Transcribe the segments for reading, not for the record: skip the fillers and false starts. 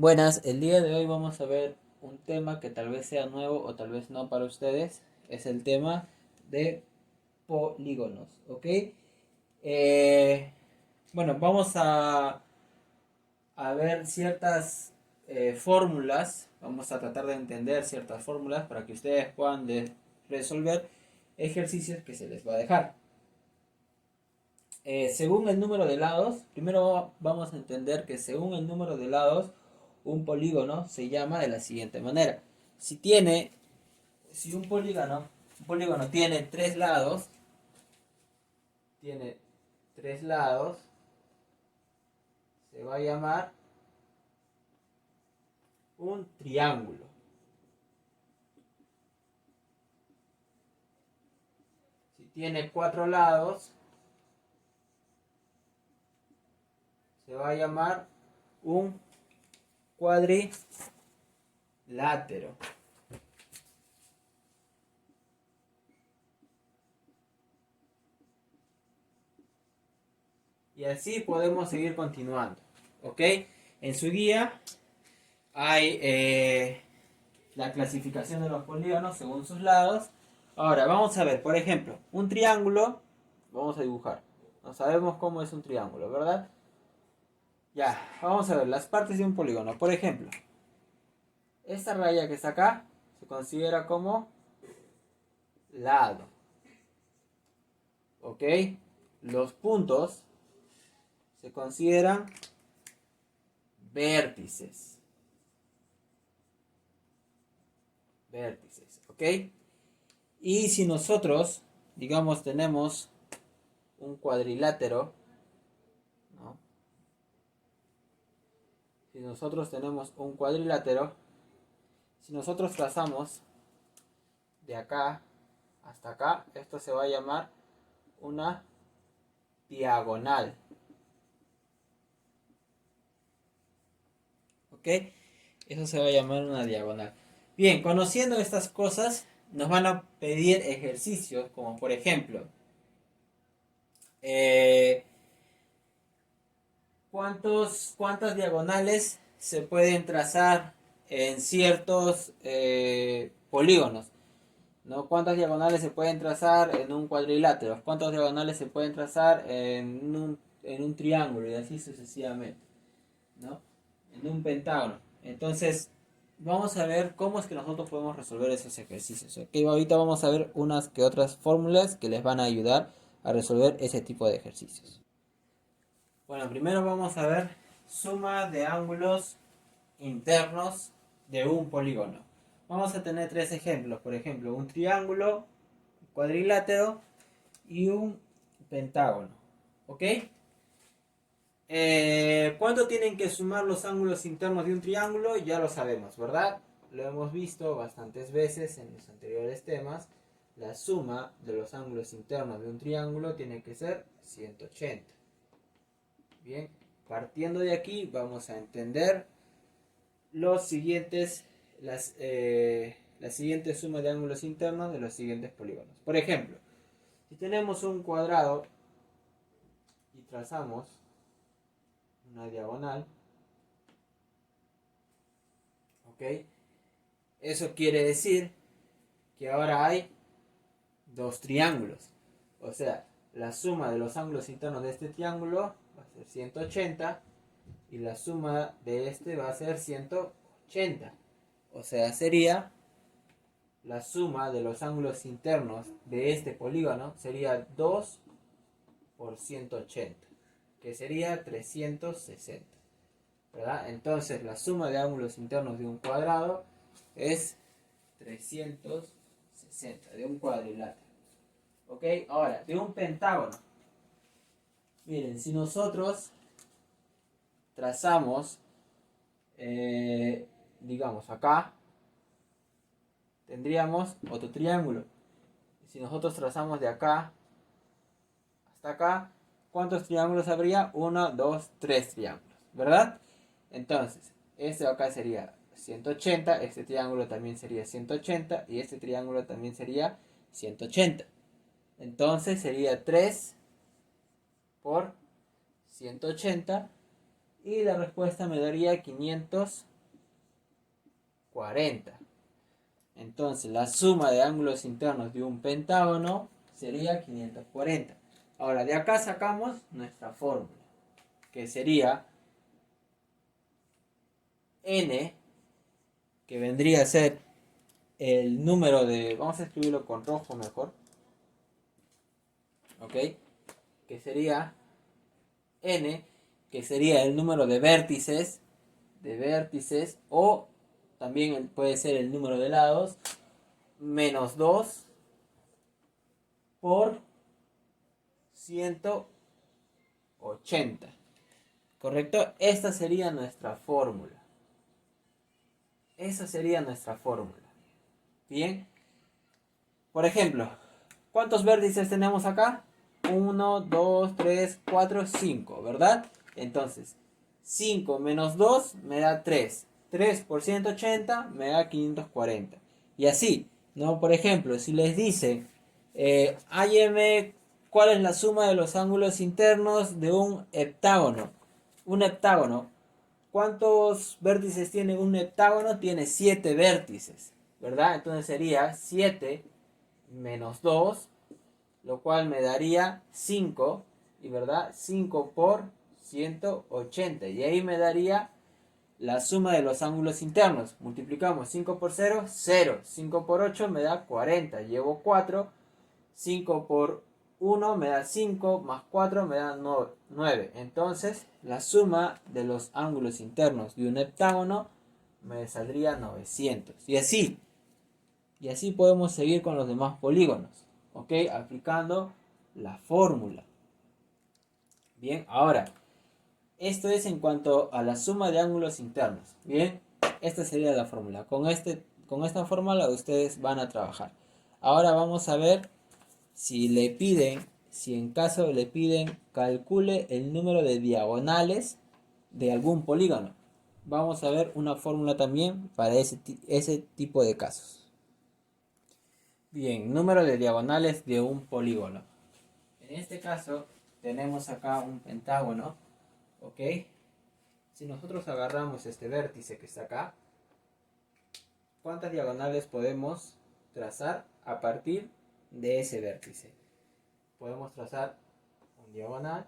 Buenas, el día de hoy vamos a ver un tema que tal vez sea nuevo o tal vez no para ustedes. Es el tema de polígonos, ¿ok? Eh, bueno, vamos a ver ciertas fórmulas. Vamos a tratar de entender ciertas fórmulas para que ustedes puedan resolver ejercicios que se les va a dejar. Según el número de lados, primero vamos a entender que según el número de lados, un polígono se llama de la siguiente manera. Si tiene, si un polígono tiene tres lados, se va a llamar un triángulo. Si tiene cuatro lados, se va a llamar un cuadrilátero. Y así podemos seguir continuando. ¿Ok? En su guía hay la clasificación de los polígonos según sus lados. Ahora, vamos a ver, por ejemplo, un triángulo. Vamos a dibujar. No sabemos cómo es un triángulo, ¿verdad? Ya, vamos a ver las partes de un polígono. Por ejemplo, esta raya que está acá se considera como lado. ¿Ok? Los puntos se consideran vértices. Vértices, ¿ok? Y si nosotros, digamos, tenemos un cuadrilátero, ¿no? Si nosotros tenemos un cuadrilátero, si nosotros trazamos de acá hasta acá, esto se va a llamar una diagonal. ¿Ok? Eso se va a llamar una diagonal. Bien, conociendo estas cosas, nos van a pedir ejercicios, como por ejemplo, eh, ¿cuántas diagonales se pueden trazar en ciertos polígonos? ¿No? ¿Cuántas diagonales se pueden trazar en un cuadrilátero? ¿Cuántas diagonales se pueden trazar en un triángulo? Y así sucesivamente, ¿no? En un pentágono. Entonces, vamos a ver cómo es que nosotros podemos resolver esos ejercicios. ¿Ok? Ahorita vamos a ver unas que otras fórmulas que les van a ayudar a resolver ese tipo de ejercicios. Bueno, primero vamos a ver suma de ángulos internos de un polígono. Vamos a tener tres ejemplos. Por ejemplo, un triángulo, un cuadrilátero y un pentágono. ¿Ok? ¿Cuánto tienen que sumar los ángulos internos de un triángulo? Ya lo sabemos, ¿verdad? Lo hemos visto bastantes veces en los anteriores temas. La suma de los ángulos internos de un triángulo tiene que ser 180. Bien, partiendo de aquí vamos a entender los siguientes, la siguiente suma de ángulos internos de los siguientes polígonos. Por ejemplo, si tenemos un cuadrado y trazamos una diagonal, ¿ok? Eso quiere decir que ahora hay dos triángulos. O sea, la suma de los ángulos internos de este triángulo va a ser 180 y la suma de este va a ser 180. O sea, sería la suma de los ángulos internos de este polígono sería 2 por 180, que sería 360. ¿Verdad? Entonces la suma de ángulos internos de un cuadrado es 360, de un cuadrilátero. ¿Ok? Ahora, de un pentágono. Miren, si nosotros trazamos, digamos acá, tendríamos otro triángulo. Si nosotros trazamos de acá hasta acá, ¿cuántos triángulos habría? 1, 2, 3 triángulos, ¿verdad? Entonces, este de acá sería 180, este triángulo también sería 180 y este triángulo también sería 180. Entonces sería 3 por 180 y la respuesta me daría 580. 40. Entonces la suma de ángulos internos de un pentágono sería 540. Ahora de acá sacamos nuestra fórmula, que sería n, que vendría a ser el número de, vamos a escribirlo con rojo mejor, ok, que sería n, que sería el número de vértices, o también puede ser el número de lados, menos 2 por 180. ¿Correcto? Esta sería nuestra fórmula. Esa sería nuestra fórmula. Bien. Por ejemplo, ¿cuántos vértices tenemos acá? 1, 2, 3, 4, 5, ¿verdad? Entonces, 5 menos 2 me da 3. 3 por 180 me da 540. Y así, ¿no? Por ejemplo, si les dicen, hálleme cuál es la suma de los ángulos internos de un heptágono. Un heptágono, ¿cuántos vértices tiene un heptágono? Tiene 7 vértices, ¿verdad? Entonces sería 7 menos 2, lo cual me daría 5, y verdad, 5 por 180, y ahí me daría la suma de los ángulos internos. Multiplicamos 5 por 0, 0, 5 por 8 me da 40, llevo 4, 5 por 1 me da 5, más 4 me da 9. Entonces la suma de los ángulos internos de un heptágono me saldría 900. Y así podemos seguir con los demás polígonos, ¿ok? Aplicando la fórmula. Bien, ahora, esto es en cuanto a la suma de ángulos internos. Bien, esta sería la fórmula. Con esta fórmula ustedes van a trabajar. Ahora vamos a ver si en caso le piden, calcule el número de diagonales de algún polígono. Vamos a ver una fórmula también para ese tipo de casos. Bien, número de diagonales de un polígono. En este caso tenemos acá un pentágono, ¿ok? Si nosotros agarramos este vértice que está acá, ¿cuántas diagonales podemos trazar a partir de ese vértice? Podemos trazar un diagonal,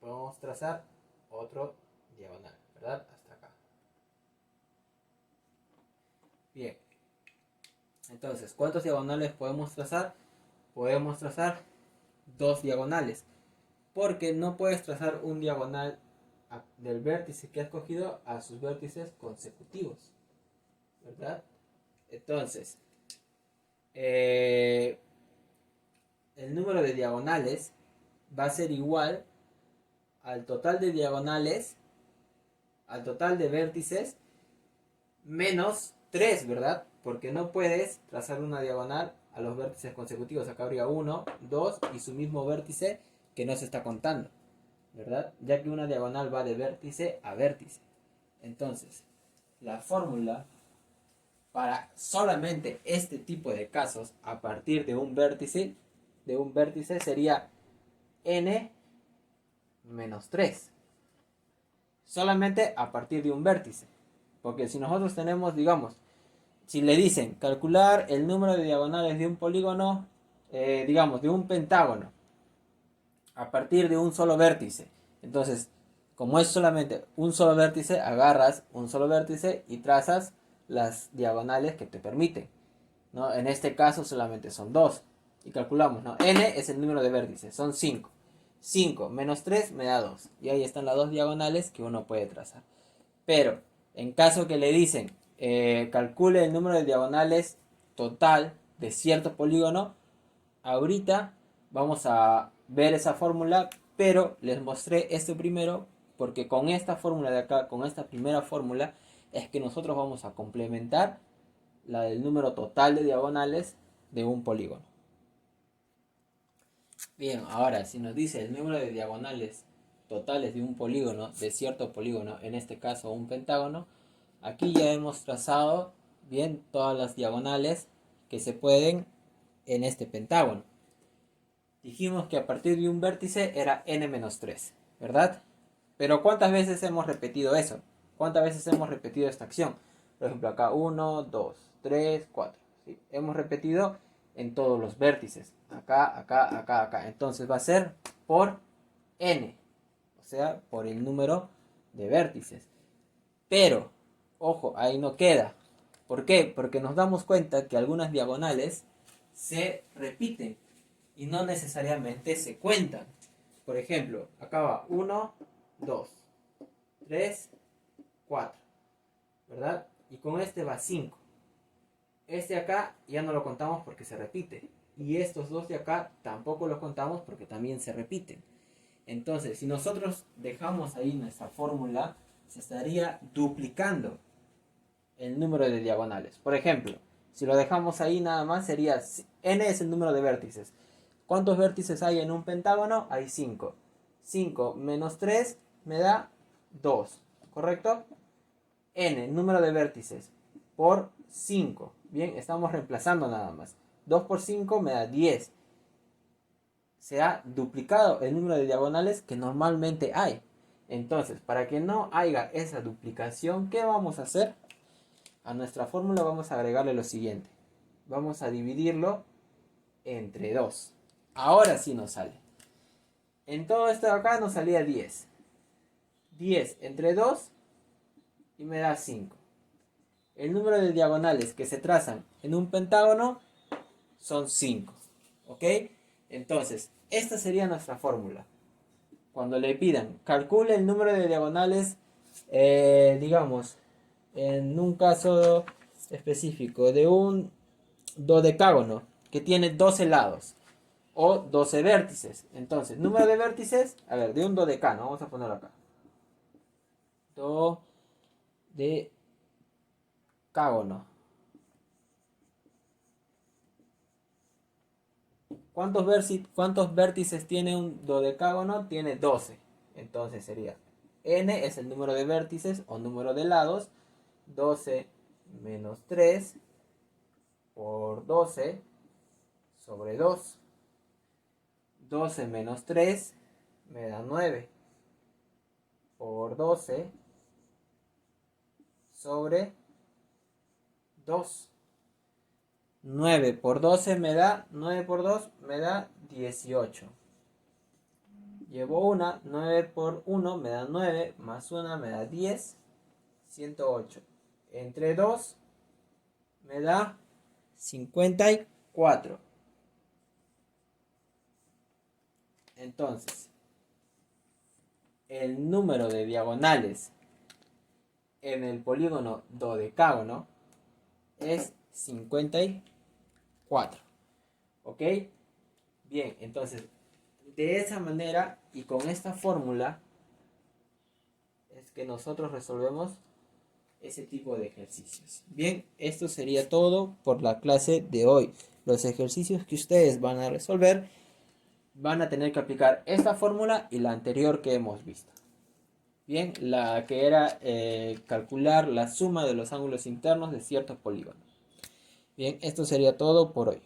podemos trazar otro diagonal, ¿verdad? Hasta acá. Bien. Entonces, ¿cuántos diagonales podemos trazar? Podemos trazar 2 diagonales, porque no puedes trazar un diagonal del vértice que has cogido a sus vértices consecutivos, ¿verdad? Entonces, el número de diagonales va a ser igual al total de diagonales, al total de vértices, menos 3, ¿verdad? Porque no puedes trazar una diagonal a los vértices consecutivos. Acá habría 1, 2 y su mismo vértice que no se está contando, ¿verdad? Ya que una diagonal va de vértice a vértice. Entonces, la fórmula para solamente este tipo de casos, a partir de un vértice sería n menos 3. Solamente a partir de un vértice. Porque si nosotros tenemos, digamos, si le dicen calcular el número de diagonales de un polígono, digamos, de un pentágono, a partir de un solo vértice. Entonces, como es solamente un solo vértice, agarras un solo vértice y trazas las diagonales que te permiten, ¿no? En este caso solamente son 2. Y calculamos, ¿no? N es el número de vértices, son 5. 5 menos 3 me da 2. Y ahí están las 2 diagonales que uno puede trazar. Pero, en caso que le dicen, calcule el número de diagonales total de cierto polígono, ahorita vamos a ver esa fórmula, pero les mostré esto primero porque con esta fórmula de acá, con esta primera fórmula, es que nosotros vamos a complementar la del número total de diagonales de un polígono. Bien, ahora si nos dice el número de diagonales totales de un polígono, de cierto polígono, en este caso un pentágono, aquí ya hemos trazado bien todas las diagonales que se pueden en este pentágono. Dijimos que a partir de un vértice era n-3, ¿verdad? Pero ¿cuántas veces hemos repetido eso? ¿Cuántas veces hemos repetido esta acción? Por ejemplo, acá 1, 2, 3, 4. ¿Sí? Hemos repetido en todos los vértices. Acá, acá, acá, acá. Entonces va a ser por n. O sea, por el número de vértices. Pero, ojo, ahí no queda. ¿Por qué? Porque nos damos cuenta que algunas diagonales se repiten y no necesariamente se cuentan. Por ejemplo, acá va 1, 2, 3, 4, ¿verdad? Y con este va 5. Este acá ya no lo contamos porque se repite. Y estos dos de acá tampoco los contamos porque también se repiten. Entonces, si nosotros dejamos ahí nuestra fórmula, se estaría duplicando el número de diagonales. Por ejemplo, si lo dejamos ahí nada más sería n es el número de vértices. ¿Cuántos vértices hay en un pentágono? Hay 5. 5 menos 3 me da 2, ¿correcto? N, número de vértices, por 5. Bien, estamos reemplazando nada más. 2 por 5 me da 10. Se ha duplicado el número de diagonales que normalmente hay. Entonces, para que no haya esa duplicación, ¿qué vamos a hacer? A nuestra fórmula vamos a agregarle lo siguiente. Vamos a dividirlo entre 2. Ahora sí nos sale. En todo esto de acá nos salía 10. 10 entre 2 y me da 5. El número de diagonales que se trazan en un pentágono son 5. ¿Ok? Entonces, esta sería nuestra fórmula. Cuando le pidan, calcule el número de diagonales, digamos, en un caso específico de un dodecágono que tiene 12 lados o 12 vértices. Entonces, número de vértices, a ver, de un dodecano, vamos a ponerlo acá. Dodecágono. ¿Cuántos vértices tiene un dodecágono? Tiene 12. Entonces sería n es el número de vértices o número de lados. 12 menos 3 por 12 sobre 2. 12 menos 3 me da 9 por 12 sobre 2. 9 por 12 me da, 9 por 2 me da 18. Llevo una, 9 por 1 me da 9, más 1 me da 10, 108. Entre 2 me da 54. Entonces, el número de diagonales en el polígono dodecágono es 54. ¿Ok? Bien, entonces, de esa manera y con esta fórmula es que nosotros resolvemos ese tipo de ejercicios. Bien, esto sería todo por la clase de hoy. Los ejercicios que ustedes van a resolver van a tener que aplicar esta fórmula y la anterior que hemos visto. Bien, la que era calcular la suma de los ángulos internos de ciertos polígonos. Bien, esto sería todo por hoy.